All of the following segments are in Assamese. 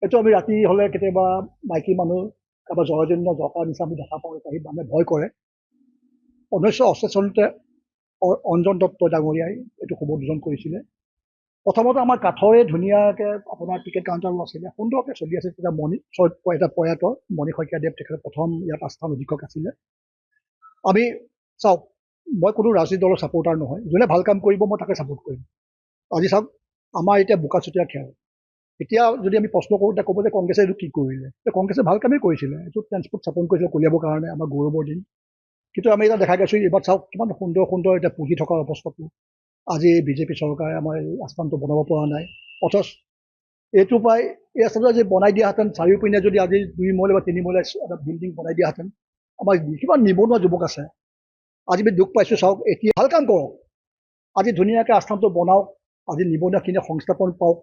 এইটো আমি ৰাতি হ'লে কেতিয়াবা মাইকী মানুহ কাৰোবাৰ জৰাজীৰ্ণ জকা নিচা আমি দেখা পাওঁ, আহি মানুহে ভয় কৰে। 1988 চনতে অঞ্জন দত্ত ডাঙৰীয়াই এইটো শুভোদ্বোধন কৰিছিলে। প্ৰথমতে আমাৰ কাঠৰে ধুনীয়াকৈ আপোনাৰ টিকেট কাউণ্টাৰো আছিলে, সুন্দৰকৈ চলি আছে। তেতিয়া এটা প্ৰয়াত মণি শইকীয়াদেৱ তেখেতে প্ৰথম ইয়াত আস্থান অধীক্ষক আছিলে। আমি চাওক, মই কোনো ৰাজনীতি দলৰ ছাপোৰ্টাৰ নহয়, যোনে ভাল কাম কৰিব মই তাকে ছাপোৰ্ট কৰিম। আজি চাওক, আমাৰ এতিয়া বোকাচুতীয়া খেল, এতিয়া যদি আমি প্ৰশ্ন কৰোঁ, এতিয়া ক'ব যে কংগ্ৰেছে এইটো কি কৰিলে। কংগ্ৰেছে ভাল কামেই কৰিছিলে, এইটো ট্ৰেন্সপৰ্ট স্থাপন কৰিছিলে কঢ়িয়াবৰ কাৰণে, আমাৰ গৌৰৱৰ দিন। কিন্তু আমি এতিয়া দেখা গৈছোঁ এইবাৰ চাওক কিমান সুন্দৰ সুন্দৰ এতিয়া পুহি থকাৰ অৱস্থাটো আজি বিজেপি চৰকাৰে আমাৰ এই আস্থানটো বনাব পৰা নাই। অথচ এইটো প্ৰায় এই আস্থানটো আজি বনাই দিয়াহেঁতেন, চাৰিওপিনে যদি আজি 2 মহলীয়া বা 3 মহলীয়া এটা বিল্ডিং বনাই দিয়াহেঁতেন, আমাৰ কিমান নিবনুৱা যুৱক আছে। আজি আমি দুখ পাইছোঁ, চাওক এতিয়া ভাল কাম কৰক, আজি ধুনীয়াকৈ আস্থানটো বনাওক, আজি নিবনুৱাখিনিয়ে সংস্থাপন পাওক।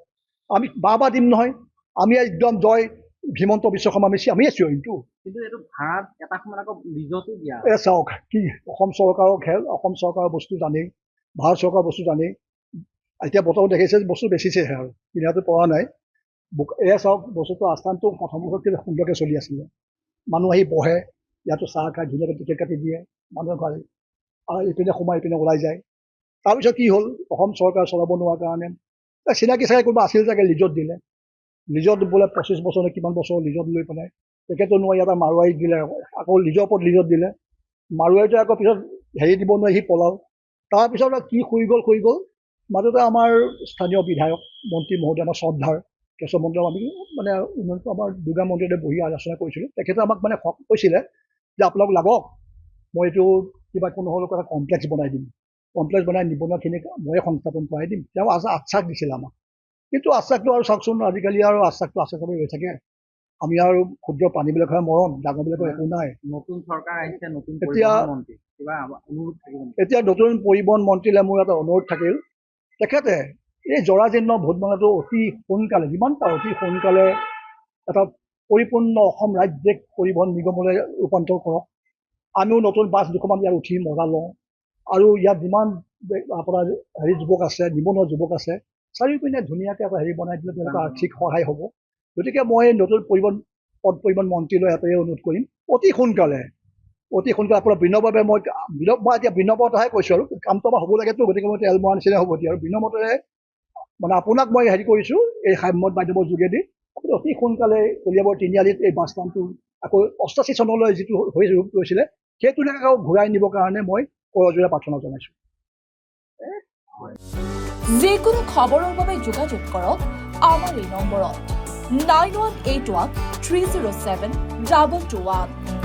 আমি বাহ দিম নহয়, আমি একদম জয় হিমন্ত বিশ্ব শৰ্মা আমিয়ে চিঞৰিমতো। কিন্তু এইটো ভাড়াত এটা সময়ত আকৌ লিজতো দিয়া। চাওক কি অসম চৰকাৰৰ খেল, অসম চৰকাৰৰ বস্তু জানেই, ভাৰত চৰকাৰৰ বস্তু জানেই। এতিয়া বতৰো দেখিছে বস্তু বেচিছেহে আৰু কিনাটো পৰা নাই। এয়া চাওক বস্তুটো আস্থানটো প্ৰথমতে সুন্দৰকৈ চলি আছিলে, মানুহ আহি বহে, ইয়াতো চাহ খাই ধুনীয়াকৈ টিকেট কাটি দিয়ে, মানুহে ঘৰে আৰু ইপিনে সোমাই ইপিনে ওলাই যায়। তাৰপিছত কি হ'ল, অসম চৰকাৰ চলাব নোৱাৰাৰ কাৰণে চিনাকি চাগে কোনোবা আছিল চাগে, লিজত দিলে। লিজত বোলে 25 বছৰ নে কিমান বছৰ লিজত লৈ পেলাই তেখেতো নোৱাৰি এটা মাৰোৱাৰীক দিলে, আকৌ লিজৰ ওপৰত লিজত দিলে। মাৰোৱাৰীটোৱে আকৌ পিছত হেৰি দিব নোৱাৰি, সি পলাল। তাৰপিছত কি শুই গ'ল। মাজতে আমাৰ স্থানীয় বিধায়ক মন্ত্ৰী মহোদয়, আমাৰ শ্ৰদ্ধাৰ কেশৱ মণ্ডল, আমি মানে আমাৰ দুৰ্গা মন্দিৰতে বহি আলোচনা কৰিছিলোঁ। তেখেতে আমাক মানে কৈছিলে যে আপোনালোক লাগক, মই এইটো কিবা কোনো হ'লেও এটা কমপ্লেক্স বনাই দিম, কমপ্লেক্স বনাই নিবনুৱাখিনিক ময়ে সংস্থাপন কৰাই দিম। তেওঁ আশ্বাস দিছিলে আমাক। কিন্তু আশ্বাসটো আৰু চাওকচোন, আজিকালি আৰু আশ্বাসটো আশ্বাস হৈ থাকে। আমি আৰু ক্ষুদ্ৰ প্ৰাণীবিলাকৰ মৰণ, ডাঙৰবিলাকৰ একো নাই। নতুন চৰকাৰ আহিছে, নতুন এতিয়া মন্ত্ৰী, কিবা অনুৰোধ থাকিব? এতিয়া নতুন পৰিবহণ মন্ত্ৰীলৈ মোৰ এটা অনুৰোধ থাকিল, তেখেতে এই জৰাজীৰ্ণ ভোটমালাটো অতি সোনকালে, যিমান পাৰে অতি সোনকালে এটা পৰিপূৰ্ণ অসম ৰাজ্যিক পৰিবহণ নিগমলৈ ৰূপান্তৰ কৰক। আমিও নতুন বাছ দুখনমান ইয়াত উঠি মজা লওঁ, আৰু ইয়াত যিমান আপোনাৰ যুৱক আছে, নিবনুৱা যুৱক আছে, চাৰিওপিনে ধুনীয়াকৈ এটা বনাই দিলে তেওঁলোকৰ আৰ্থিক সহায় হ'ব। গতিকে মই নতুন পৰিবহণ মন্ত্ৰীলৈ এটাই অনুৰোধ কৰিম, অতি সোনকালে আপোনাৰ বিনম্ৰভাৱে মই এতিয়া বিনম্ৰতাহে কৈছোঁ, আৰু কামটো আমাৰ হ'ব লাগেতো, গতিকে মই তেল মৰা নিচিনা হ'ব এতিয়া, আৰু বিনম্ৰতাৰে মানে আপোনাক মই কৰিছোঁ এই সাম্যত মাধ্যমৰ যোগেদি, আপুনি অতি সোনকালে কলিয়াবৰ তিনিআলিত এই বাছ ষ্টেণ্ডটো আকৌ 88 চনলৈ যিটো হৈ ৰূপ লৈছিলে সেইটো আকৌ ঘূৰাই নিবৰ কাৰণে মই কৰজোৰে প্ৰাৰ্থনা জনাইছোঁ। যিকোনো খবৰৰ বাবে যোগাযোগ কৰক আমাৰ এই নম্বৰত 9181 307 2221।